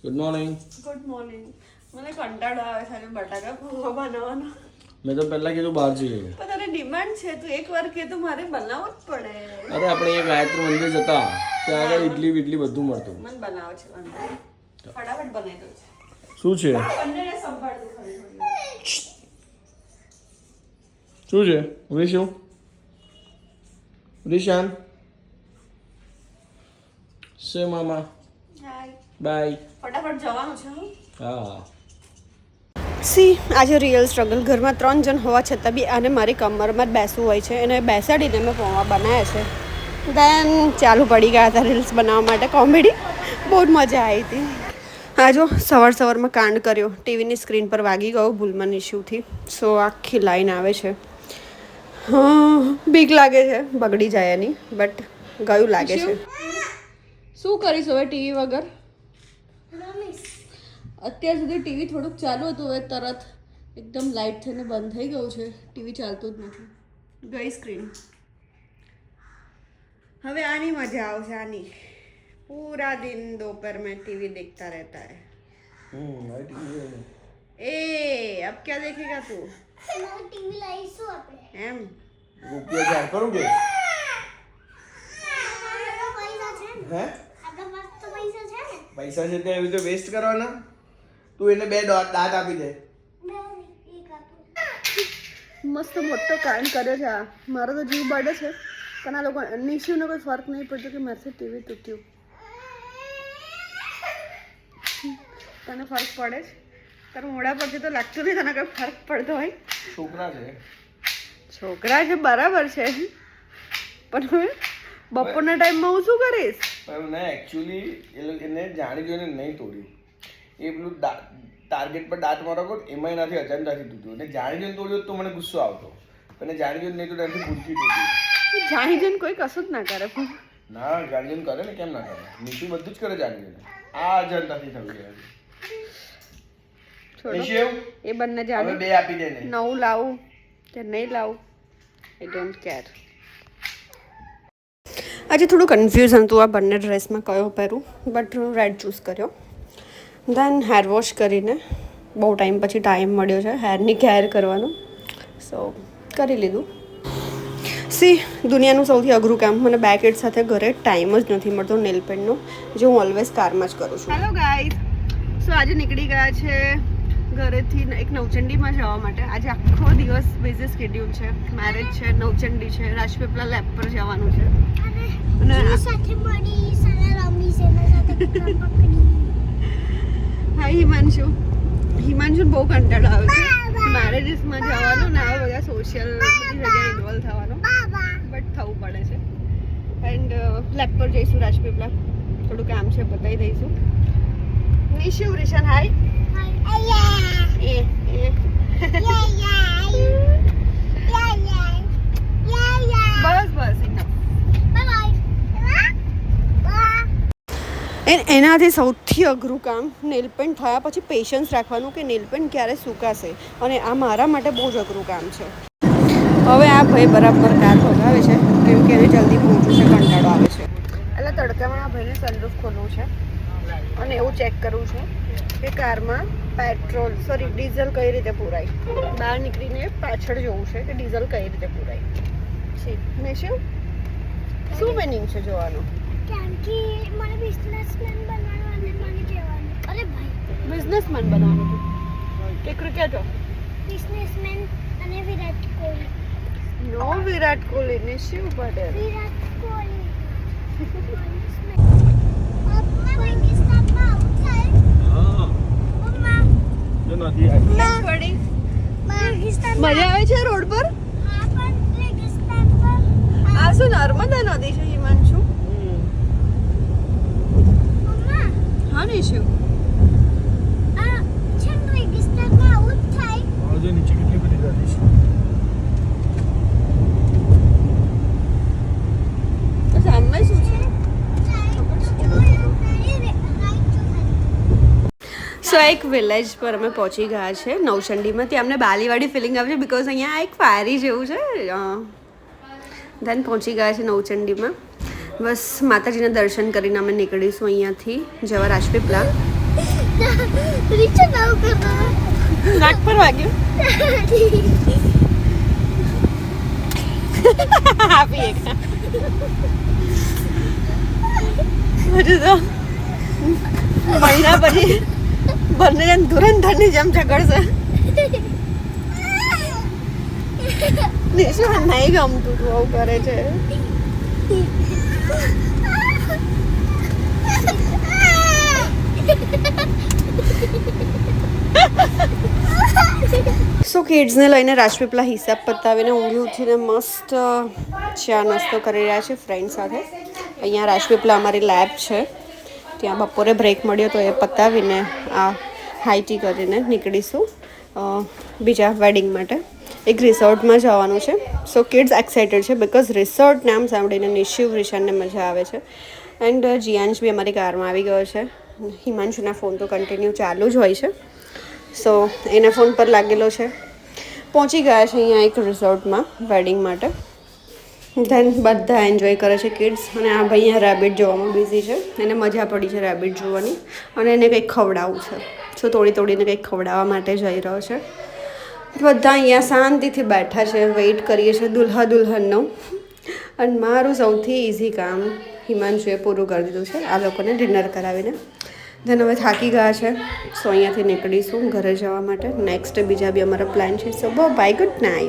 Good morning. Good morning. મને કંટાળો આવે છે આજે બટાકા પૌવા બનાવવાનો. મેં તો પહેલા કીધું બહાર જઈએ. પણ તારે ડિમાન્ડ છે, તું એકવાર કહે તો મારે બનાવવું જ પડે. અરે આપણે અહીંયા ગાયત્રી મંદિર જતા ત્યાં આગળ ઇડલી વિડલી બધું મળતું. મને બનાવ છે ફટાફટ બનાવી દઉં છું. શું છે? બંનેને સંભાળતું ખરી શું છે? રીશુ રીશાન સે મામા હાય. બાય. ફટાફટ જવાનું છે હું. હા. સી આજે રિયલ સ્ટ્રગલ. ઘરમાં 3 જણ હોવા છતાં બી આને મારી કમરમાં જ બેસવું હોય છે. એને બેસાડીને મેં પૌવા બનાવ્યા છે. દેન ચાલુ પડી ગયા હતા રીલ્સ બનાવવા માટે. કોમેડી બહુ જ મજા આવી હતી. આ જો સવારમાં કાંડ કર્યો. ટીવીની સ્ક્રીન પર વાગી ગયો ભૂલમાં ઇશ્યુથી. સો આખી લાઈન આવે છે. બીક લાગે છે બગડી જાય એની, બટ ગયું લાગે છે. શું કરીશ હવે ટીવી વગર? અત્યાર સુધી ટીવી થોડુંક ચાલુ હતું, હવે તરત એકદમ લાઇટ થઈને બંધ થઈ ગયું છે. ટીવી ચાલતું જ નથી. ગઈ સ્ક્રીન. હવે આની મજા આવશે. આની પૂરા દિન दोपहर में टीवी देखता रहता है. ए अब क्या देखेगा तू? टीवी लाईશું આપણે એમ રૂપિયા ચાર કરું કે હે આપણા પાસે તો પૈસા છે ને. પૈસા છે તે એવી રીતે વેસ્ટ કરવાના. તું એને 2 દાંત આપી દે. એક આપો. મસ્ત મોટો કાંડ કર્યો છે આ. મારો તો જીવ બળે છે, પણ આ લોકો નિશુને કોઈ ફર્ક નહીં પડતો કે મારથી ટીવી તૂટ્યું. તને ફર્ક પડે છે? તારું મોઢા પરથી તો લાગતું નહીં તને કોઈ ફર્ક પડતો હોય. છોકરા છે. છોકરા છે બરાબર છે, પણ હવે બપોરના ટાઈમમાં હું શું કરીશ? પણ ના એકચ્યુઅલી એને જાણી જોઈને નહીં તોડ્યું. એ પેલું ટાર્ગેટ પર દાંત મારો કોટ એમાં એનાથી અજાણતાથી તૂટ્યું. અને જાણી જોઈને તોડ્યું તો મને ગુસ્સો આવતો, પણ જાણી જોઈને નહીં તો એનાથી ભૂલથી તૂટ્યું. જાણી જોઈને કોઈ કશું જ ના કરે. પણ ના જાણી જોઈને કરે ને, કેમ ના કરે? નીચે બધું જ કરે જાણી જોઈને. આ અજાણતાથી થયું છે. છોડો એ બંને જાણે. હવે 2 આપી દે ને. નવું લાવું કે નહીં લાવું, આઈ ડોન્ટ કેર. આજે થોડું કન્ફ્યુઝન હતું આ બંને ડ્રેસમાં કયો પહેરું, બટ રેડ ચૂઝ કર્યો. દેન હેર વોશ કરીને બહુ ટાઈમ પછી ટાઈમ મળ્યો છે હેરની કેર કરવાનો, સો કરી લીધું. સી દુનિયાનું સૌથી અઘરું કામ. મને 2 કિડ સાથે ઘરે ટાઈમ જ નથી મળતો નેલ પેન્ટનો, જે હું ઓલવેઝ કારમાં જ કરું છું. હેલો ગાઈઝ, સો આજે નીકળી ગયા છે ઘરેથી એક નવચંડીમાં જવા માટે. આજે આખો દિવસ બિઝી શેડ્યુલ છે. મેરેજ છે, નવચંડી છે, રાજપીપળા લેબ પર જવાનું છે. અને સાથે મળી સાલા રમી છે ને સાથે પકડી. હા હિમાંશુ બહુ કંટાળો આવે છે મેરેજીસમાં જવાનું ને આવા બધા સોશિયલ બધી જગ્યાએ ઇન્વોલ્વ થવાનું, બટ થવું પડે છે. એન્ડ લેબ પર જઈશું રાજપીપળા, થોડું કામ છે બતાવી દઈશું. નિશુ રિશન હાય. એનાથી સૌથી અઘરું કામ નેલ પેન્ટ થયા પછી પેશન્સ રાખવાનું કે નેલ પેન્ટ ક્યારે સુકાશે, અને આ મારા માટે બહુ જ અઘરું કામ છે. હવે આ ભાઈ બરાબર કાર ભગાવે છે કેમ કે એને જલ્દી પહોંચવું છે, કંટાળો આવે છે. એટલે તડકામાં આ ભાઈને સનરૂફ ખોલવું છે અને એવું ચેક કરવું છે કે કારમાં ડીઝલ કઈ રીતે પૂરાય. બહાર નીકળીને પાછળ જોવું છે કે ડીઝલ કઈ રીતે પૂરાય. શું મિનિંગ છે જોવાનું? કેમ કે મને બિઝનેસમેન બનવાનું અને મને કહેવાનું. અરે ભાઈ બિઝનેસમેન બનવાનું હતું કે ક્રિકેટર? બિઝનેસમેન અને વિરાટ કોહલી. નો વિરાટ કોહલી, નિશુ પટેલ. વિરાટ કોહલી પાકિસ્તાનમાં આવું થાય. હા મમ્મા જો નથી આવી. પાકિસ્તાન મજા આવે છે રોડ પર. હા પણ રેગિસ્તાન પર આ શું નર્મદા નદી છે હિમાંશુ? મમ્મા હા નિશુ. આ છે ને રેગિસ્તાનમાં આવું જ થાય. આજે નીચે કેટલી બધી ગાડી છે. તો સામે શું છે? સો એક વિલેજ પર અમે પહોંચી ગયા છે નવચંડીમાં. ત્યાં અમને બાલીવાળી ફિલિંગ આવે છે બિકોઝ અહીંયા એક ફાયરી જેવું છે. ધન પહોંચી ગયા છે નવચંડીમાં. બસ માતાજીના દર્શન કરીને અમે નીકળીશું અહીંયાથી જવા રાજપીપળા. રીચે નાવ કરતા નાક પર વાગ્યું આપી એક હજુ તો મહિના પછી બંને જણ ધુરંધરની જેમ ઝઘડશે નિશુ નહીં ગમતું તું આવું કરે છે સો કિડ્સને લઈને રાજપીપલા હિસાબ પતાવીને ઊંઘી ઉઠીને મસ્ત ચા નાસ્તો કરી રહ્યા છે ફ્રેન્ડ સાથે અહીંયા રાજપીપલા અમારી લેબ છે ત્યાં બપોરે બ્રેક મળ્યો તો એ પતાવીને આ હાઈટી કરીને નીકળીશું બીજા વેડિંગ માટે એક રિસોર્ટમાં જવાનું છે સો કિડ્સ એક્સાઇટેડ છે બિકોઝ રિસોર્ટ નામ સાંભળીને નિશિવ રિશાનને મજા આવે છે એન્ડ જીયાંશ બી અમારી કારમાં આવી ગયો છે હિમાંશુના ફોન તો કન્ટિન્યુ ચાલુ જ હોય છે સો એના ફોન પર લાગેલો છે પહોંચી ગયા છે અહીંયા એક રિસોર્ટમાં વેડિંગ માટે ધેન બધા એન્જોય કરે છે કિડ્સ અને આ ભાઈ અહીંયા રેબિટ જોવામાં બિઝી છે એને મજા પડી છે રેબિટ જોવાની અને એને કંઈક ખવડાવવું છે સો તોડીને કંઈક ખવડાવવા માટે જઈ રહ્યો છે બધા અહીંયા શાંતિથી બેઠા છે વેઇટ કરીએ છીએ દુલ્હા દુલ્હનનું અને મારું સૌથી ઇઝી કામ હિમાંશુએ પૂરું કરી દીધું છે આ લોકોને ડિનર કરાવીને ધન હવે થાકી ગયા છે સો અહીંયાથી નીકળીશું ઘરે જવા માટે નેક્સ્ટ બીજા બી અમારા પ્લાન છે સો બાય ગુડ નાઇટ